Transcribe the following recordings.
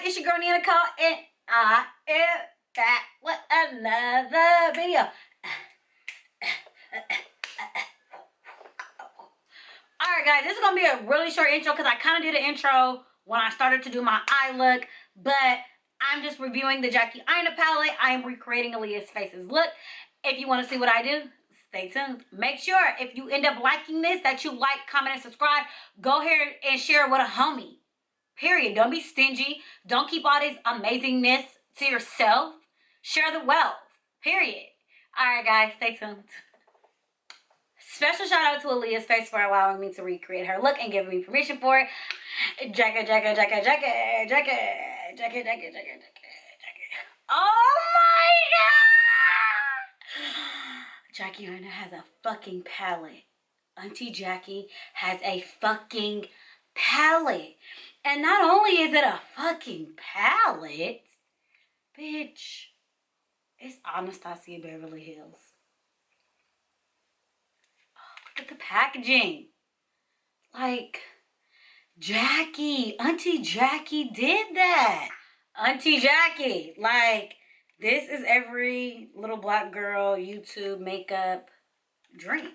It's your girl NeyahNecole, and I am back with another video. Alright guys, this is going to be a really short intro because I kind of did an intro when I started to do my eye look, but I'm just reviewing the Jackie Aina Palette. I am recreating Allyiahsface's look. If you want to see what I do, stay tuned. Make sure if you end up liking this that you like, comment, and subscribe. Go ahead and share with a homie. Period. Don't be stingy. Don't keep all this amazingness to yourself. Share the wealth. Period. Alright guys, stay tuned. Special shout out to Allyiahsface for allowing me to recreate her look and giving me permission for it. Jackie. Oh my god! Jackie Aina has a fucking palette. Auntie Jackie has a fucking palette. And not only is it a fucking palette, bitch, it's Anastasia Beverly Hills. Oh, look at the packaging. Like, Jackie, Auntie Jackie did that. Auntie Jackie, like, this is every little black girl YouTube makeup dream.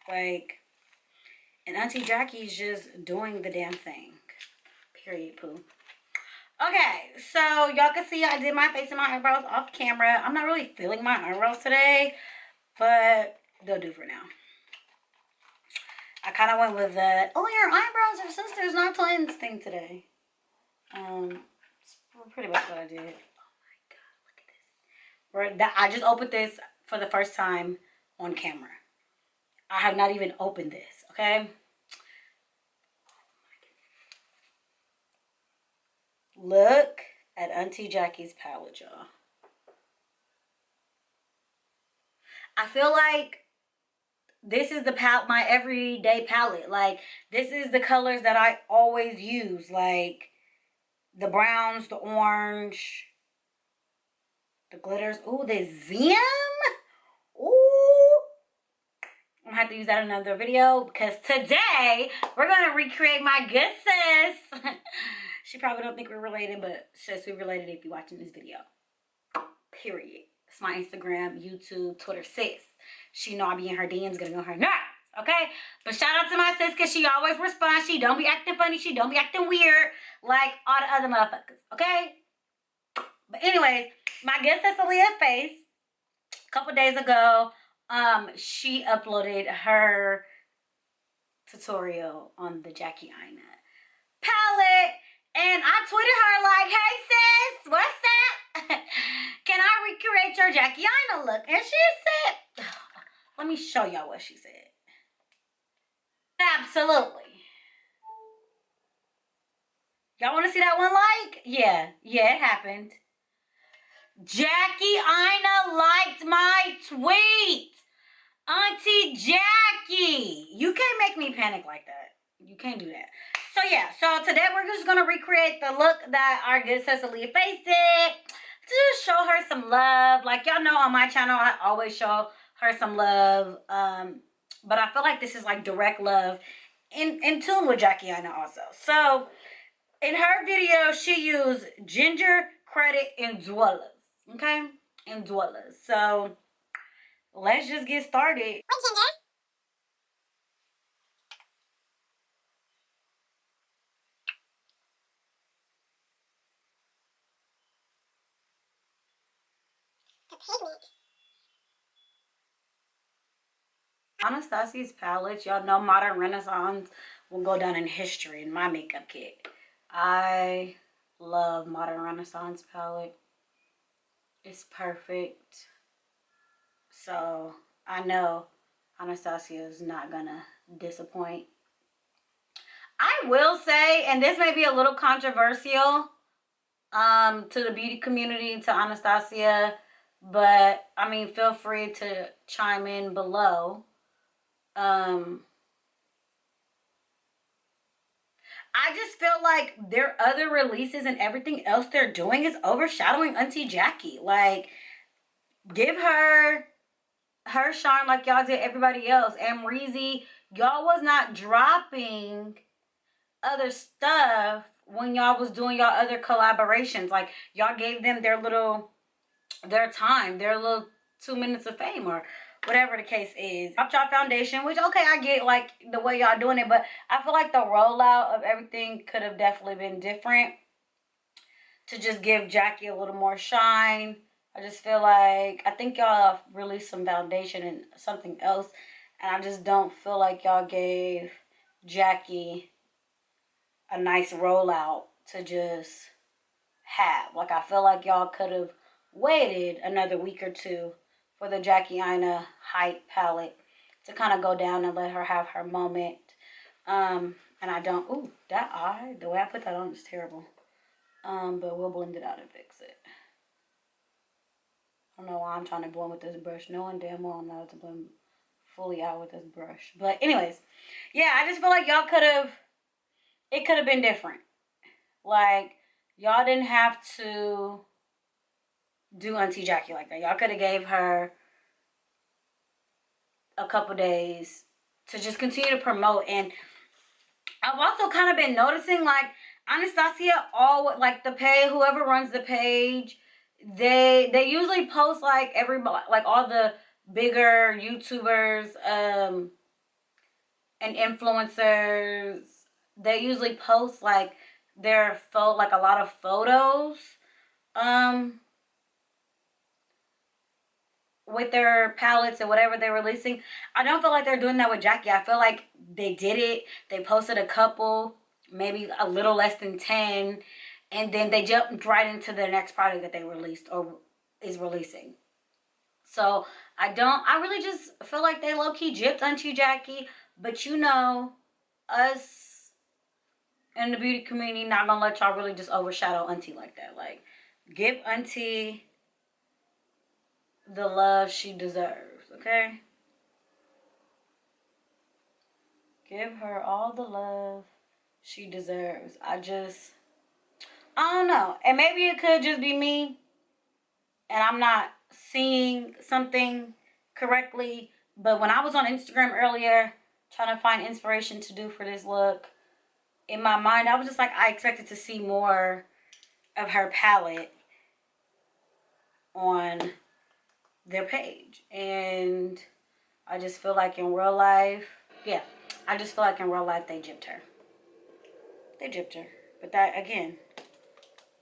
Like, and Auntie Jackie's just doing the damn thing. Period, poo. Okay, so y'all can see I did my face and my eyebrows off camera. I'm not really feeling my eyebrows today, but they'll do for now. I kind of went with that, oh, your eyebrows are sisters, not twins thing today. It's pretty much what I did. Oh my god, look at this. I just opened this for the first time on camera. I have not even opened this, okay? Look at Auntie Jackie's palette, y'all. I feel like this is the my everyday palette. Like, this is the colors that I always use. Like, the browns, the orange, the glitters. Ooh, the Zim. Ooh. I'm going to have to use that in another video because today we're going to recreate my good sis. She probably don't think we're related, but sis, we related if you're watching this video. Period. It's my Instagram, YouTube, Twitter sis. She know I be in her DMs getting on her nerves, okay? But shout out to my sis because she always responds. She don't be acting funny. She don't be acting weird like all the other motherfuckers, okay? But anyways, my good sis Allyiahsface, a couple days ago, she uploaded her tutorial on the Jackie Aina palette. And I tweeted her like, hey sis, what's that? Can I recreate your Jackie Aina look? And she said, let me show y'all what she said. Absolutely. Y'all want to see that one like? Yeah, it happened. Jackie Aina liked my tweet. Auntie Jackie. You can't make me panic like that. You can't do that. So yeah, so today we're just going to recreate the look that our good sis Allyiahsface did. To just show her some love. Like y'all know on my channel, I always show her some love. But I feel like this is like direct love in tune with Jackie Aina also. So in her video, she used ginger, credit, and dwellers. Okay? And dwellers. So let's just get started. What ginger? Anastasia's palette, y'all know Modern Renaissance will go down in history in my makeup kit. I love Modern Renaissance palette. It's perfect. So I know Anastasia is not gonna disappoint. I will say, and this may be a little controversial to the beauty community, to Anastasia, but I mean, feel free to chime in below. I just feel like their other releases and everything else they're doing is overshadowing Auntie Jackie. Like, give her shine like y'all did everybody else. And Reezy, y'all was not dropping other stuff when y'all was doing y'all other collaborations. Like, y'all gave them their time, their little 2 minutes of fame, or whatever the case is. Dropped y'all foundation, which, okay, I get like the way y'all doing it, but I feel like the rollout of everything could have definitely been different to just give Jackie a little more shine. I just feel like, I think y'all released some foundation and something else, and I just don't feel like y'all gave Jackie a nice rollout to just have. Like, I feel like y'all could have waited another week or two for the Jackie Aina Height palette to kind of go down and let her have her moment. And I don't, ooh, that eye, the way I put that on is terrible. But we'll blend it out and fix it. I don't know why I'm trying to blend with this brush. Knowing damn well I'm not to blend fully out with this brush. But anyways, yeah, I just feel like y'all could have, it could have been different. Like, y'all didn't have to do Auntie Jackie like that. Y'all could have gave her a couple days to just continue to promote. And I've also kind of been noticing, like, Anastasia, all like the page, whoever runs the page, they usually post like everybody, like all the bigger YouTubers and influencers. They usually post like their like a lot of photos with their palettes and whatever they're releasing. I don't feel like they're doing that with Jackie. I feel like they did it. They posted a couple, maybe a little less than 10, and then they jumped right into the next product that they released or is releasing. So I really just feel like they low-key gypped Auntie Jackie, but you know, us in the beauty community not gonna let y'all really just overshadow Auntie like that. Like, give Auntie the love she deserves, okay? Give her all the love she deserves. I don't know. And maybe it could just be me and I'm not seeing something correctly. But when I was on Instagram earlier trying to find inspiration to do for this look, in my mind, I was just like, I expected to see more of her palette on their page. And I just feel like in real life, yeah, I just feel like in real life they gypped her. They gypped her. But that, again,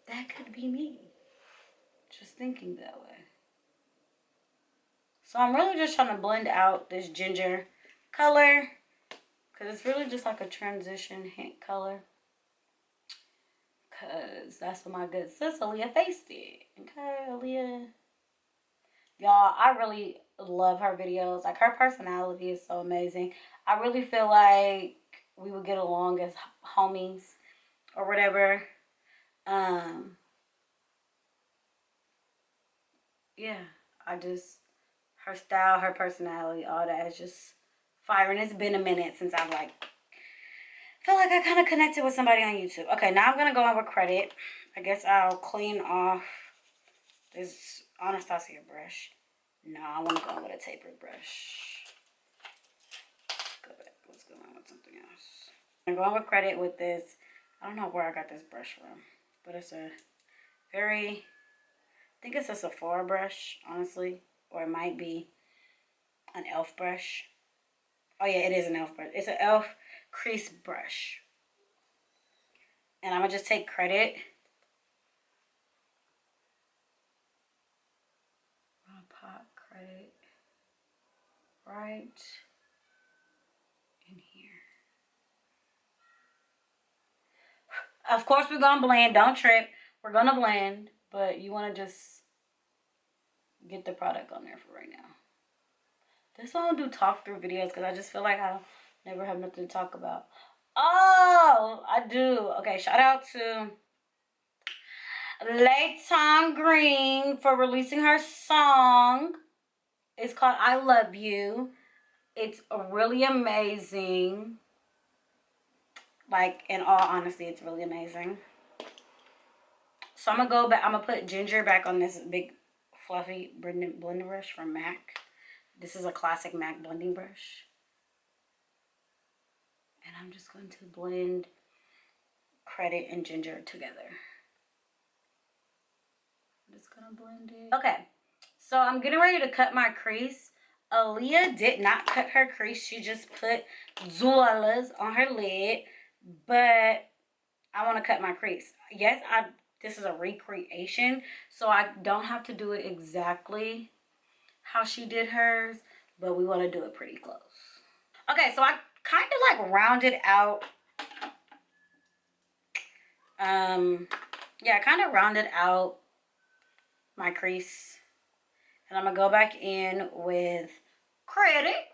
that could be me. Just thinking that way. So I'm really just trying to blend out this ginger color, because it's really just like a transition hint color. Because that's what my good sis Allyiahsface did. Okay, Allyiah. Y'all, I really love her videos. Like, her personality is so amazing. I really feel like we would get along as homies or whatever. Yeah, her style, her personality, all that is just fire. And it's been a minute since I've like, feel like I kind of connected with somebody on YouTube. Okay, now I'm going to go in with credit. I guess I'll clean off this Anastasia brush. No, I want to go in with a tapered brush. Go back. Let's go in with something else. I'm going with credit with this. I don't know where I got this brush from, but it's a very, I think it's a Sephora brush, honestly, or it might be an e.l.f. brush. Oh yeah, it is an e.l.f. brush. It's an e.l.f. crease brush. And I'm going to just take credit. I'm going to pop credit right in here. Of course, we're going to blend. Don't trip. We're going to blend, but you want to just get the product on there for right now. This one I don't do talk through videos because I just feel like I never have nothing to talk about. Oh, I do. Okay, shout out to Layton Green for releasing her song. It's called I Love You. It's really amazing. Like, in all honesty, it's really amazing. So I'm going to go back. I'm going to put ginger back on this big fluffy blending brush from MAC. This is a classic MAC blending brush. And I'm just going to blend credit and ginger together. I'm just gonna blend it. Okay, so I'm getting ready to cut my crease. Allyiah did not cut her crease. She just put Allyiahs on her lid, but I want to cut my crease. Yes, this is a recreation, so I don't have to do it exactly how she did hers, but we want to do it pretty close. Okay, so I kind of like rounded out, yeah, I kind of rounded out my crease, and I'm gonna go back in with credit,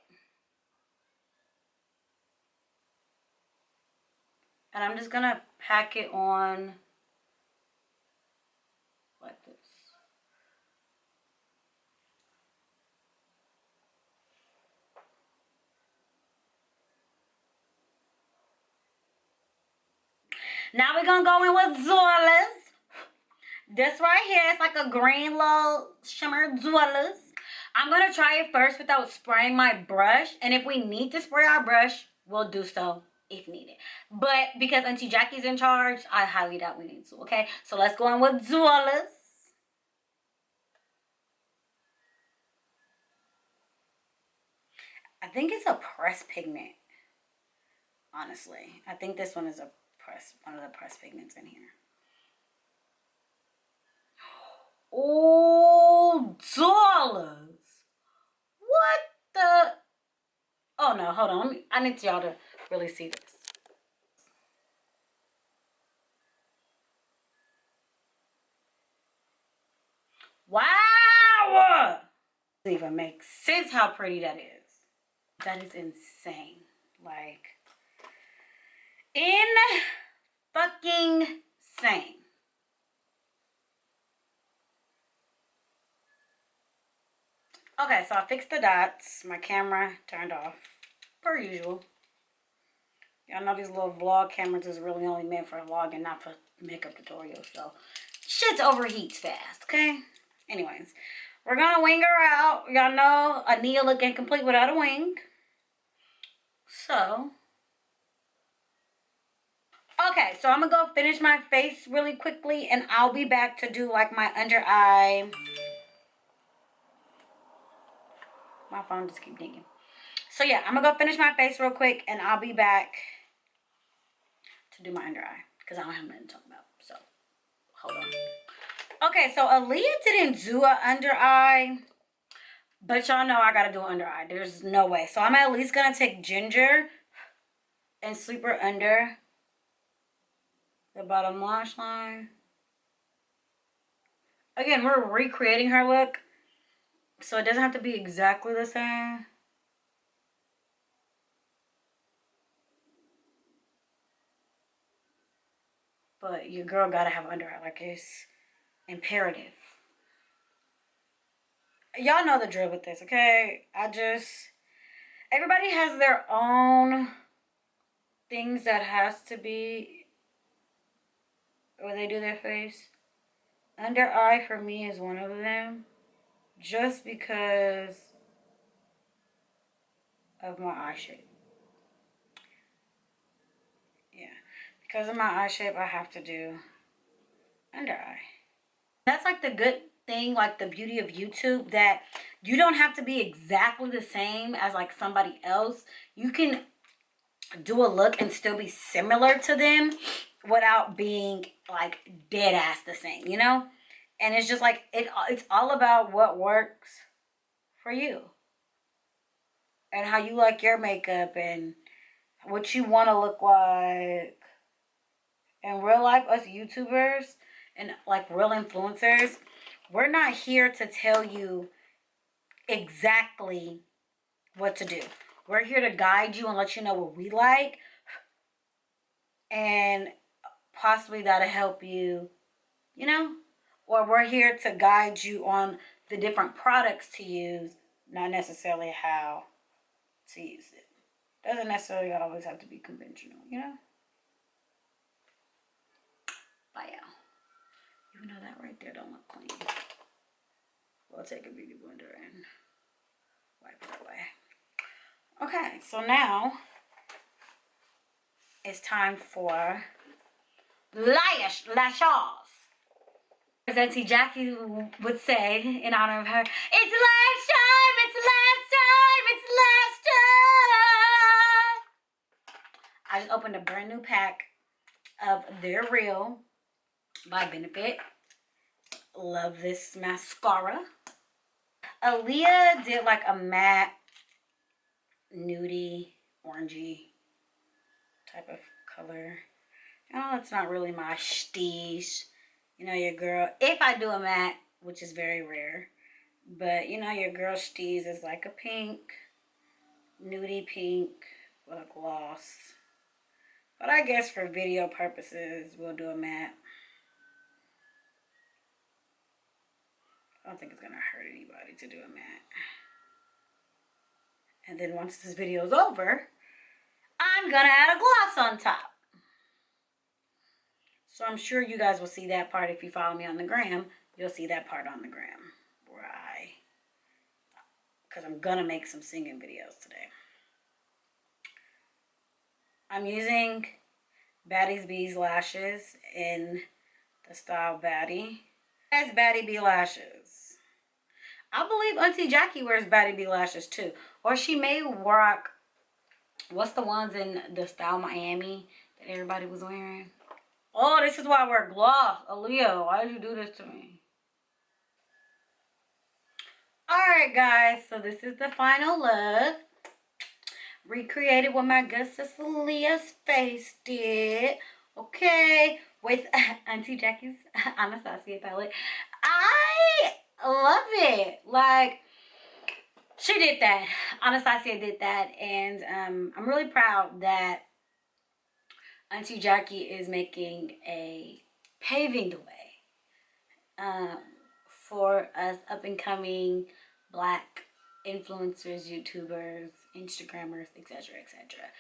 and I'm just gonna pack it on like this. Now we're gonna go in with Allyiahs. This right here is like a green little shimmer Allyiahs. I'm gonna try it first without spraying my brush, and if we need to spray our brush, we'll do so if needed. But because Auntie Jackie's in charge, I highly doubt we need to. Okay, so let's go in with Allyiahs. I think it's a pressed pigment. Honestly, I think this one is one of the pressed pigments in here. Oh, Allyiahs! What the? Oh no, hold on. I need y'all to really see this. Wow! Doesn't even make sense how pretty that is. That is insane. Like, in fucking sane. Okay, so I fixed the dots. My camera turned off, per usual. Y'all know these little vlog cameras is really only meant for vlogging, not for makeup tutorials. So, shit overheats fast, okay? Anyways, we're gonna wing her out. Y'all know a Neah look incomplete without a wing. So, okay, so I'm gonna go finish my face really quickly, and I'll be back to do like my under eye. My phone just keep dinging. So yeah, I'm gonna go finish my face real quick, and I'll be back to do my under eye because I don't have nothing to talk about. So hold on. Okay, so Allyiah didn't do an under eye, but y'all know I gotta do an under eye. There's no way. So I'm at least gonna take ginger and sweep her under the bottom lash line. Again, we're recreating her look, so it doesn't have to be exactly the same. But your girl gotta have under eye, like it's imperative. Y'all know the drill with this, okay? Everybody has their own things that has to be where they do their face. Under eye for me is one of them, just because of my eye shape. Yeah, because of my eye shape, I have to do under eye. That's like the good thing, like the beauty of YouTube, that you don't have to be exactly the same as like somebody else. You can do a look and still be similar to them without being like dead ass the same, you know? And it's just like it's all about what works for you and how you like your makeup and what you want to look like. In real life, us YouTubers and like real influencers, we're not here to tell you exactly what to do. We're here to guide you and let you know what we like, and possibly that'll help you, you know? Or we're here to guide you on the different products to use, not necessarily how to use it. Doesn't necessarily always have to be conventional, you know? But yeah, even though that right there don't look clean, we'll take a beauty blender and wipe it away. Okay, so now it's time for Allyiahs. As Auntie Jackie would say in honor of her, it's last time, it's last time, it's last time. I just opened a brand new pack of They're Real by Benefit. Love this mascara. Allyiah did like a matte, nudie, orangey type of color. Oh, it's not really my steez. You know, your girl, if I do a matte, which is very rare, but you know, your girl steez is like a pink, nudie pink with a gloss. But I guess for video purposes, we'll do a matte. I don't think it's gonna hurt anybody to do a matte. And then once this video is over, I'm gonna add a gloss on top. So I'm sure you guys will see that part if you follow me on the gram. You'll see that part on the gram where because I'm gonna make some singing videos today. I'm using Baddie's Bees lashes in the style Baddie. That's Baddie Bee lashes. I believe Auntie Jackie wears Baddie Bee lashes too. Or she may rock, what's the ones in the style Miami that everybody was wearing? Oh, this is why I wear gloss. Allyiah, why did you do this to me? Alright guys, so this is the final look. Recreated what my good sis Allyiahsface did. Okay, with Auntie Jackie's Anastasia palette. I love it. Like, she did that. Anastasia did that. And I'm really proud that Auntie Jackie is paving the way for us up and coming Black influencers, YouTubers, Instagrammers, etc., etc.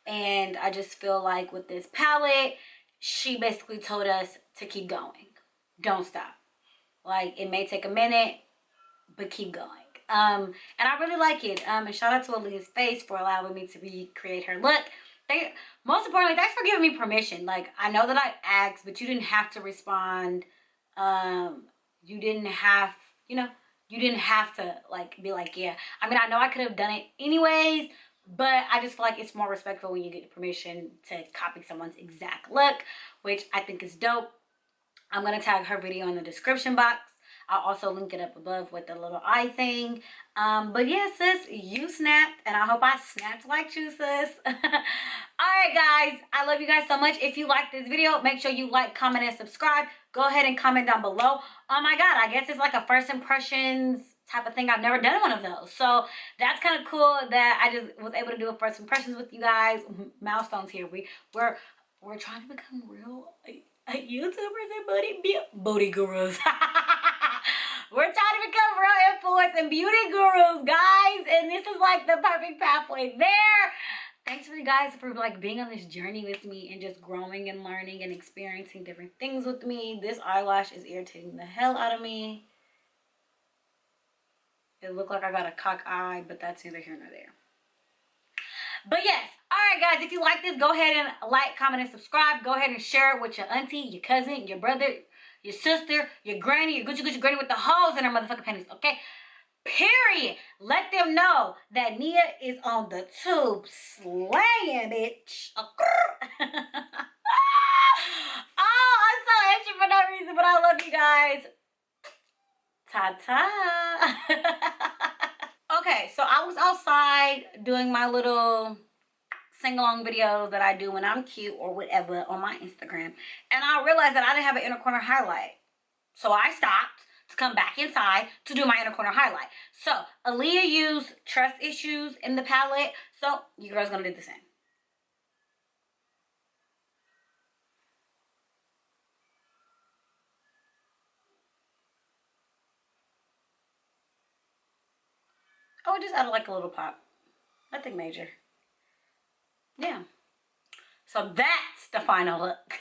And I just feel like with this palette, she basically told us to keep going. Don't stop. Like, it may take a minute, but keep going. And I really like it. And shout out to Allyiahsface for allowing me to recreate her look. Most importantly, thanks for giving me permission. Like, I know that I asked, but you didn't have to respond. You didn't have, you didn't have to like be like, yeah. I mean, I know I could have done it anyways, but I just feel like it's more respectful when you get permission to copy someone's exact look, which I think is dope. I'm gonna tag her video in the description box. I'll also link it up above with the little eye thing. But yeah, sis, you snapped, and I hope I snapped like you, sis. Alright guys, I love you guys so much. If you like this video, make sure you like, comment, and subscribe. Go ahead and comment down below. Oh my god, I guess it's like a first impressions type of thing. I've never done one of those, so that's kind of cool that I just was able to do a first impressions with you guys. Milestones here. We're trying to become real YouTubers and booty gurus. We're trying to become real influence and beauty gurus, guys, and this is like the perfect pathway there. Thanks for you guys for like being on this journey with me and just growing and learning and experiencing different things with me. This eyelash is irritating the hell out of me. It looked like I got a cock eye, but that's neither here nor there. But yes, alright guys, if you like this, go ahead and like, comment, and subscribe. Go ahead and share it with your auntie, your cousin, your brother, your sister, your granny, your Gucci granny with the holes in her motherfucking panties, okay? Period. Let them know that Neah is on the tube slaying, bitch. Oh, I'm so extra for no reason, but I love you guys. Ta-ta. Okay, so I was outside doing my little sing-along videos that I do when I'm cute or whatever on my Instagram, and I realized that I didn't have an inner corner highlight. So I stopped to come back inside to do my inner corner highlight. So Allyiah used Trust Issues in the palette, so you girls gonna do the same. Oh, it just added like a little pop. Nothing major. Yeah. So that's the final look.